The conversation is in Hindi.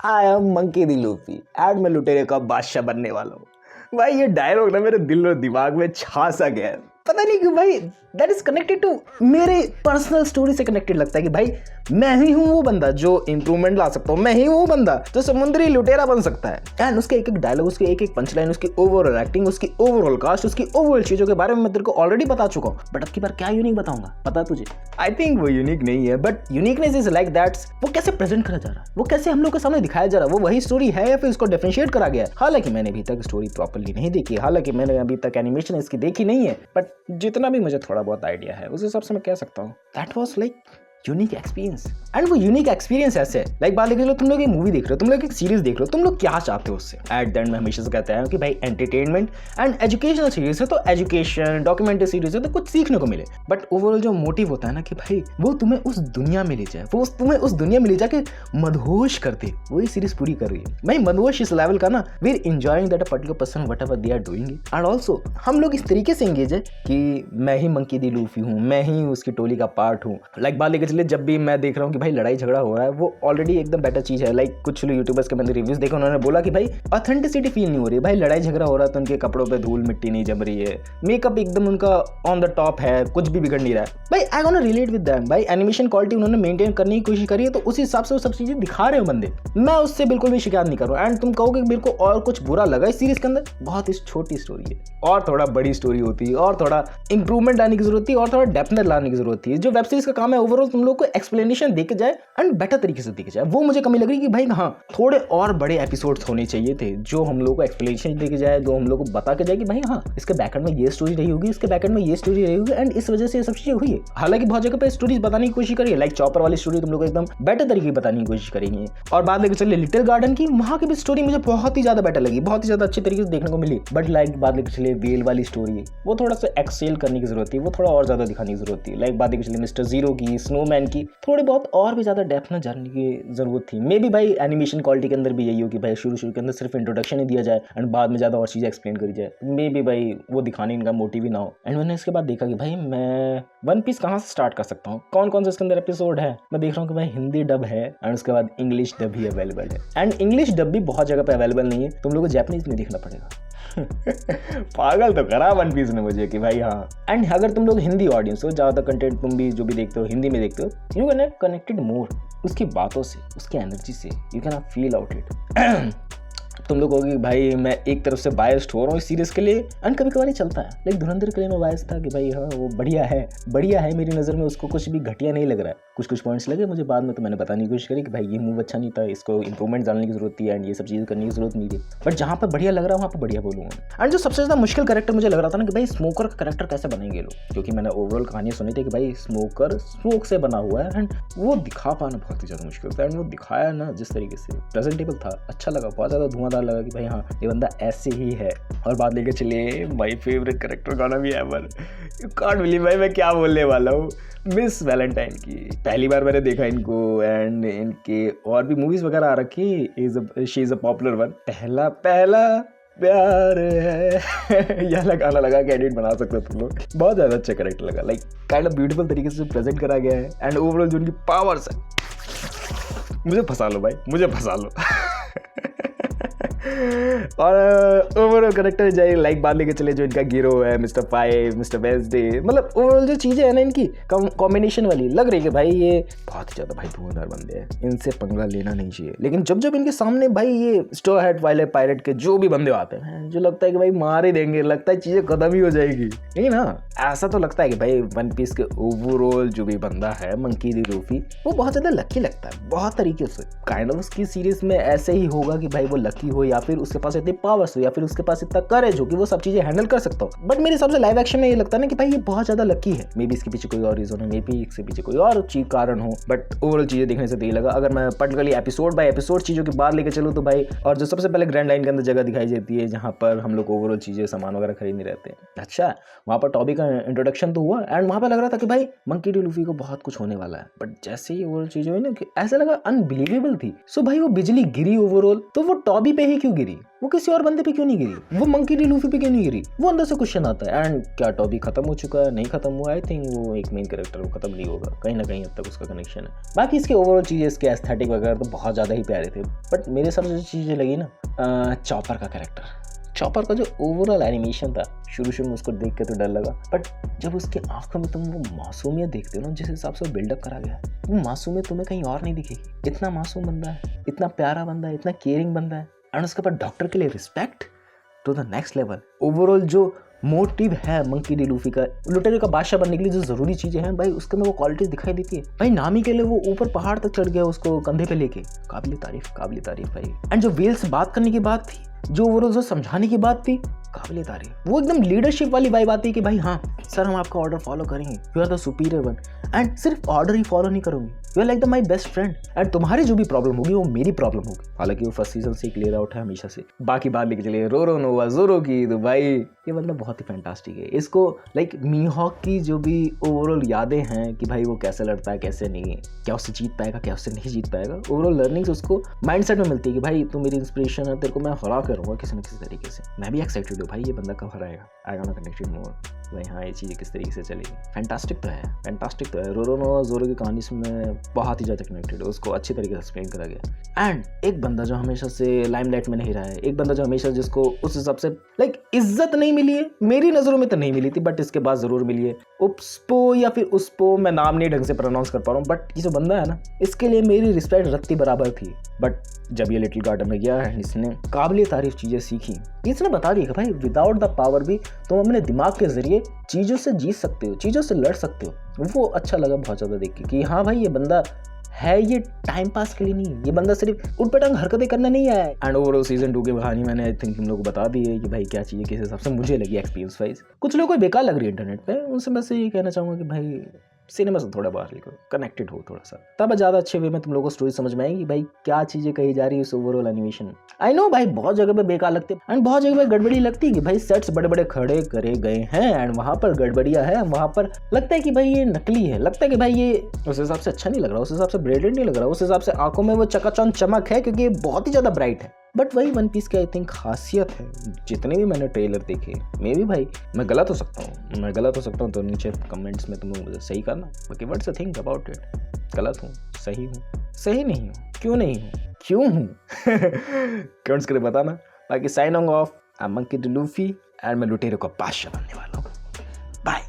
I am monkey the Luffy and मैं लुटेरे का बादशाह बनने वाला हूँ। भाई ये डायलॉग ना मेरे दिल और दिमाग में छा सा गया है, पता नहीं क्यों भाई। दैट इज कनेक्टेड टू मेरे पर्सनल स्टोरी से कनेक्टेड लगता है कि भाई मैं ही हूँ वो बंदा जो इंप्रूवमेंट ला सकता हूँ, मैं ही वो बंदा जो समुद्री लुटेरा बन सकता है। एंड उसके एक एक डायलॉग, उसके एक एक पंचलाइन, उसकी ओवरऑल एक्टिंग, उसकी ओवरऑल कास्ट, उसकी ओवरऑल चीजों के बारे में मैं तेरे को ऑलरेडी बता चुका हूँ, बट अब की बार क्या यूनिक बताऊंगा पता तुझे? आई थिंक वो यूनिक नहीं है, but uniqueness is like that's वो कैसे प्रेजेंट करा जा रहा है, वो कैसे हम लोग के सामने दिखाया जा रहा है, वो वही स्टोरी है या फिर उसको डिफरेंशिएट करा गया है। हालांकि मैंने अभी तक स्टोरी प्रॉपर्ली नहीं देखी, हालांकि मैंने अभी तक एनिमेशन इसकी देखी नहीं है, बट जितना भी मुझे थोड़ा बहुत आइडिया है उस हिसाब से मैं कह सकता हूँ that was like unique experience. And वो यूनिक एक्सपीरियंस ऐसे है लाइक बात देख लो, तुम लोग एक मूवी देख रहे हो, तुम लोग एक सीरीज देख रहे हो, तुम लोग क्या चाहते हो उससे? एट द एंड मैं हमेशा से कहता हूँ कि भाई एंटरटेनमेंट एंड एजुकेशनल सीरीज है तो एजुकेशन, डॉक्यूमेंट्री सीरीज है तो कुछ सीखने को मिले, बट ओवरऑल जो मोटिव होता है ना कि भाई वो तुम्हें उस दुनिया में ले जाए, वो तुम्हें उस दुनिया में ले जाके मदहोश कर दे, वही सीरीज पूरी कर रही है भाई। मदहोश इस लेवल का ना, we are enjoying that a particular person whatever they are doing it. And also हम लोग इस तरीके से एंगेज है कि मैं ही मंकी दी लूफी हूँ, मैं ही उसकी टोली का पार्ट हूँ। लाइक बात लेके चले, जब भी मैं देख रहा हूँ कि भाई लड़ाई झगड़ा हो रहा है, वो ऑलरेडी एकदम बेटर चीज है। लाइक कुछ यूट्यूबर्स के मैंने रिव्यूज देखे, उन्होंने बोला कि भाई ऑथेंटिसिटी फील नहीं हो रही है, भाई लड़ाई झगड़ा हो रहा है तो उनके कपड़ों पे धूल मिट्टी नहीं जम रही है, मेकअप एकदम उनका ऑन द टॉप है, कुछ भी बिगड़ नहीं रहा है। भाई I gonna relate with them, भाई एनिमेशन क्वालिटी उन्होंने मेंटेन करने की कोशिश करी है तो उस हिसाब से वो सब चीजें दिखा रहे हो बंदे, मैं उससे बिल्कुल भी शिकायत नहीं कर रहा हूँ। एंड तुम कहोगे मेरे को और कुछ बुरा लगा इस सीरीज के अंदर, बहुत ही छोटी स्टोरी है, और थोड़ा बड़ी स्टोरी होती है, और थोड़ा इंप्रूवमेंट लाने की जरूरत है, और थोड़ा डेप्थ लाने की जरूरत है। जो वेब सीरीज का काम है ओवरऑल तुम लोग को एक्सप्लेनेशन देके जाए एंड बेटर तरीके से देखे जाए, वो मुझे कमी लग रही कि भाई हाँ थोड़े और बड़े एपिसोड्स होने चाहिए थे जो हम लोग को एक्सप्लेनेशन देके जाए, जो हम लोग को बता के जाए कि भाई हाँ इसके बैकएंड में ये स्टोरी रही होगी, इसके बैकएंड में ये स्टोरी रही होगी एंड इस वजह से ये सब चीजें हुई है। हालांकि बहुत जगह पे स्टोरीज बताने की कोशिश करी है, लाइक चॉपर वाली स्टोरी तुम लोग को एकदम बेटर तरीके बताने की कोशिश करेंगे। और बात लेके चलिए लिटिल गार्डन की, वहां की भी स्टोरी मुझे बहुत ही ज्यादा बेटर लगी, बहुत ही ज्यादा अच्छे तरीके से देखने को मिली। बट लाइक बात लेके चलिए वेल वाली स्टोरी, वो थोड़ा सा एक्सेल करने की जरूरत थी, वो थोड़ा और ज्यादा दिखाने की जरूरत थी। लाइक बात लेके चलिए मिस्टर जीरो की, स्नोमैन की, थोड़ी बहुत और भी ज्यादा डेप्थ में जानने की जरूरत थी। मे बी भाई एनिमेशन क्वालिटी के अंदर भी यही हो कि भाई शुरू के अंदर सिर्फ इंट्रोडक्शन ही दिया जाए एंड बाद में ज्यादा और चीजें एक्सप्लेन करी जाए, मे बी भाई वो दिखाने इनका मोटिव ही ना हो। एंड मैंने इसके बाद देखा कि भाई मैं वन पीस कहाँ से स्टार्ट कर सकता हूँ, कौन कौन से इसके अंदर एपिसोड है। मैं देख रहा हूँ कि भाई हिंदी डब है एंड उसके बाद इंग्लिश डब भी अवेलेबल है, एंड इंग्लिश डब भी बहुत जगह पे अवेलेबल नहीं है, तुम लोगों को जैपनीज में देखना पड़ेगा। पागल तो करा वन पीस ने मुझे कि भाई हाँ। एंड अगर तुम लोग हिंदी ऑडियंस हो, ज्यादा कंटेंट तुम भी जो भी देखते हो हिंदी में देखते हो, यू कैन कनेक्टेड मोर उसकी बातों से, उसकी एनर्जी से, you can feel out it. तुम लोग कहोगे भाई मैं एक तरफ से बायस्ड हो रहा हूँ इस सीरीज के लिए, एंड कभी कभार चलता है। लाइक धुरंधर के लिए मैं बायस्ड था कि भाई हाँ वो बढ़िया है मेरी नज़र में, उसको कुछ भी घटिया नहीं लग रहा है। कुछ पॉइंट्स लगे मुझे बाद में, तो मैंने बताने की कोशिश करी कि भाई ये मूव अच्छा नहीं था, इसको इंप्रूवमेंट डालने की जरूरत थी एंड ये सब चीज़ें करने की जरूरत नहीं थी। बट जहाँ पर बढ़िया लग रहा है वहाँ पर बढ़िया बोलूँगा। एंड जो सबसे ज़्यादा मुश्किल कैरेक्टर मुझे लग रहा था ना कि भाई स्मोकर का कैरेक्टर कैसे बनाएंगे लोग, क्योंकि मैंने ओवरऑल कहानियाँ सुनी थी कि भाई स्मोकर स्मोक से बना हुआ है एंड वो दिखा पाना बहुत ही ज़्यादा मुश्किल था। एंड वो दिखाया ना जिस तरीके से प्रेजेंटेबल था, अच्छा लगा, बहुत ज़्यादा धुआंधार लगा कि भाई हाँ ये बंदा ऐसे ही है। और बात लेके चलिए माय फेवरेट कैरेक्टर गाना भी एवर, यू कांट बिलीव भाई मैं क्या बोलने वाला हूँ, मिस वैलेंटाइन की। पहली बार मैंने देखा इनको एंड इनके और भी मूवीज वगैरह आ रखी, she is a popular one. पहला प्यार है यह गाना लगा के एडिट बना सकते हो तुम लोग, बहुत ज़्यादा अच्छा कैरेक्टर लगा। लाइक काइंड ऑफ ब्यूटीफुल तरीके से प्रेजेंट करा गया है एंड ओवरऑल जो उनकी पावर्स है, मुझे फंसा लो भाई, मुझे फंसा लो। और ओवरऑल करेक्टर जाए लाइक बात लेके चले जो इनका हीरो है मिस्टर फाइव, मिस्टर वेंसडे, मतलब ओवरऑल जो चीज़ें हैं ना इनकी कॉम्बिनेशन वाली लग रही है कि भाई ये बहुत ही ज़्यादा भाई धुआंधार बंदे हैं, इनसे पंगा लेना नहीं चाहिए। लेकिन जब इनके सामने भाई ये स्टो हेड वाले पायरेट के जो भी बंदे आते हैं, जो लगता है कि भाई मार ही देंगे, लगता है चीज़ें खत्म ही हो जाएगी, लेकिन हाँ ऐसा तो लगता है कि भाई वन पीस के ओवरऑल जो भी बंदा है मंकी डी लूफी, वो बहुत ज़्यादा लकी लगता है बहुत तरीके से। काइंड ऑफ उसकी सीरीज में ऐसे ही होगा कि भाई वो लकी हो या फिर उसके पास इतनी पावर्स हो या फिर उसके पास इतना करेज हो कि वो सब चीजें हैंडल कर सकता हो। बट मेरे हिसाब से लाइव एक्शन में ये लगता है ना कि भाई ये बहुत ज्यादा लकी है। मे बी इसके पीछे कोई और रीजन हो, मे बी इसके पीछे कोई और चीज कारण हो, बट ओवरऑल चीजें देखने से तो ये लगा। अगर मैं पर्टिकुलरली एपिसोड बाय एपिसोड चीजों की बात लेकर चलूँ तो भाई, और जो सबसे पहले ग्रैंड लाइन के अंदर जगह दिखाई देती है जहाँ पर हम लोग ओवरऑल चीजें सामान वगैरह खरीदने रहते हैं, अच्छा वहाँ पर टॉबी का इंट्रोडक्शन तो हुआ एंड वहाँ पर लग रहा था कि भाई मंकी डी लूफी को बहुत कुछ होने वाला है। बट जैसे ही ओवरऑल चीजें हुई ना कि ऐसा लगा अनबिलीवेबल थी। सो भाई वो बिजली गिरी ओवरऑल, तो वो टॉबी पे ही क्यों गिरी, वो किसी और बंदे पे क्यों नहीं गिरी, वो मंकी डी लूफी पे क्यों नहीं गिरी, वो अंदर से क्वेश्चन आता है। एंड क्या टॉबी खत्म हो चुका है, नहीं खत्म हुआ, आई थिंक वो एक मेन कैरेक्टर वो खत्म नहीं होगा, कहीं ना कहीं अब तक उसका कनेक्शन है। बाकी इसके ओवरऑल चीज़ें, इसके एस्थेटिक वगैरह तो बहुत ज़्यादा ही प्यारे थे, बट मेरे हिसाब से जो चीज़ें लगी ना, चॉपर का कैरेक्टर, चॉपर का जो ओवरऑल एनिमेशन था, शुरू में उसको देख के तो डर लगा, बट जब उसके आंखों में तुम वो मासूमियत देखते हो ना, जिस हिसाब से बिल्डअप करा गया है, वो मासूमियत तुम्हें कहीं और नहीं दिखेगी। इतना मासूम बंदा है, इतना प्यारा बंदा है, इतना केयरिंग बंदा है, एंड उसके बाद डॉक्टर के लिए respect to the next level. Overall जो मोटिव है मंकी डी लूफी का, लुटेरे का बादशाह बनने के लिए जो जरूरी चीजें हैं भाई, उसके अंदर वो क्वालिटीज दिखाई देती है भाई। नामी के लिए वो ऊपर पहाड़ तक चढ़ गया उसको कंधे पे लेके, काबिल तारीफ भाई। एंड जो वेल से बात करने की बात थी, जो ओवरऑल जो समझाने की बात थी, काबिल तारीफ। वो एकदम लीडरशिप वाली वाइब आती है कि भाई हाँ सर, हम आपका ऑर्डर फॉलो करेंगे, you are the superior one, and सिर्फ ऑर्डर ही फॉलो नहीं करोगे, you are like the my best friend, and तुम्हारी जो भी प्रॉब्लम होगी वो मेरी प्रॉब्लम होगी। हालांकि वो फर्स्ट सीजन से क्लियर आउट है हमेशा से। बाकी बात लेके चलिए रोरो नोवा जोरो की, तो भाई ये बंदा बहुत ही फैंटास्टिक है। इसको लाइक मीहॉक की जो भी ओवरऑल यादें हैं कि भाई वो कैसे लड़ता है, कैसे नहीं, क्या उससे जीत पाएगा, क्या उससे नहीं जीत पाएगा, ओवरऑल लर्निंग्स उसको माइंडसेट में मिलती है कि भाई तू मेरी इंस्पिरेशन है, तेरे को मैं हरा करूँगा किसी न किसी तरीके से। मैं भी एक्साइटेड हूँ भाई, ये बंदा कब हराएगा, आई एम कनेक्टेड मोर भाई। हाँ, ये चीज़ें किस तरीके से चलेगी, फैंटास्टिक तो है। रोरो नोवा जोरो की कहानी से मैं बहुत ही ज़्यादा कनेक्टेड हूँ, उसको अच्छी तरीके से एक्सप्लेन करा गया। एंड एक बंदा जो हमेशा से लाइमलाइट में नहीं रहा है, एक बंदा जो हमेशा जिसको उस हिसाब से लाइक इज्जत नहीं मिली है, मेरी नज़रों में तो नहीं मिली थी, बट इसके बाद ज़रूर मिली है। उपस्पो या फिर उसपो, मैं नाम नहीं ढंग से प्रोनाउंस कर पा रहा हूँ, बट ये जो बंदा है ना, इसके लिए मेरी रिस्पेक्ट रत्ती बराबर थी। बट जब ये लिटिल गार्डन में गया है, इसने काबिल तारीफ चीज़ें सीखी, इसने बता दिया कि भाई विदाउट द पावर भी तुम अपने दिमाग के जरिए चीज़ों से जीत सकते हो, चीज़ों से लड़ सकते हो। वो अच्छा लगा बहुत ज़्यादा देख के कि हाँ भाई ये बंदा है, ये टाइम पास के लिए नहीं है, ये बंदा सिर्फ उठपटांग हरकतें करने नहीं आया है। एंड ओवरऑल सीजन 2 की कहानी मैंने आई थिंक तुम लोग को बता दी है कि भाई क्या चीज़ें किस हिसाब से मुझे लगी एक्सपीरियंस वाइज। कुछ लोगों को बेकार लग रही है इंटरनेट पे, उनसे मैं ये कहना चाहूँगा कि भाई सिनेमा से थोड़ा बाहर निकलो, कनेक्टेड हो थोड़ा सा, तब ज़्यादा अच्छे वे में तुम लोगों को स्टोरी समझ में आएगी भाई क्या चीज़ें कही जा रही है इस ओवरऑल एनिमेशन। आई नो भाई बहुत जगह पे बेकार लगते हैं, एंड बहुत जगह पे गड़बड़ी लगती है कि भाई सेट्स बड़े बड़े खड़े करे गए हैं, एंड वहाँ पर गड़बड़ियाँ है, वहाँ पर लगता है कि भाई ये नकली है, लगता है कि भाई ये उस हिसाब से अच्छा नहीं लग रहा, उस हिसाब से ब्राइटेड नहीं लग रहा, उस हिसाब से आंखों में वो चकाचौंध चमक है क्योंकि ये बहुत ही ज़्यादा ब्राइट है। बट वही वन पीस की आई थिंक खासियत है, जितने भी मैंने ट्रेलर देखे, मे भी भाई मैं गलत हो सकता हूँ, तो नीचे कमेंट्स में तुम लोग मुझे सही करना। बाकी what's the think about it, गलत हूँ, सही नहीं हूँ, क्यों हूँ कमेंट्स करके बताना। बाकी signing off, I am monkey D Luffy, and मैं लुटेरे का बादशाह बनने वाला हूँ। बाय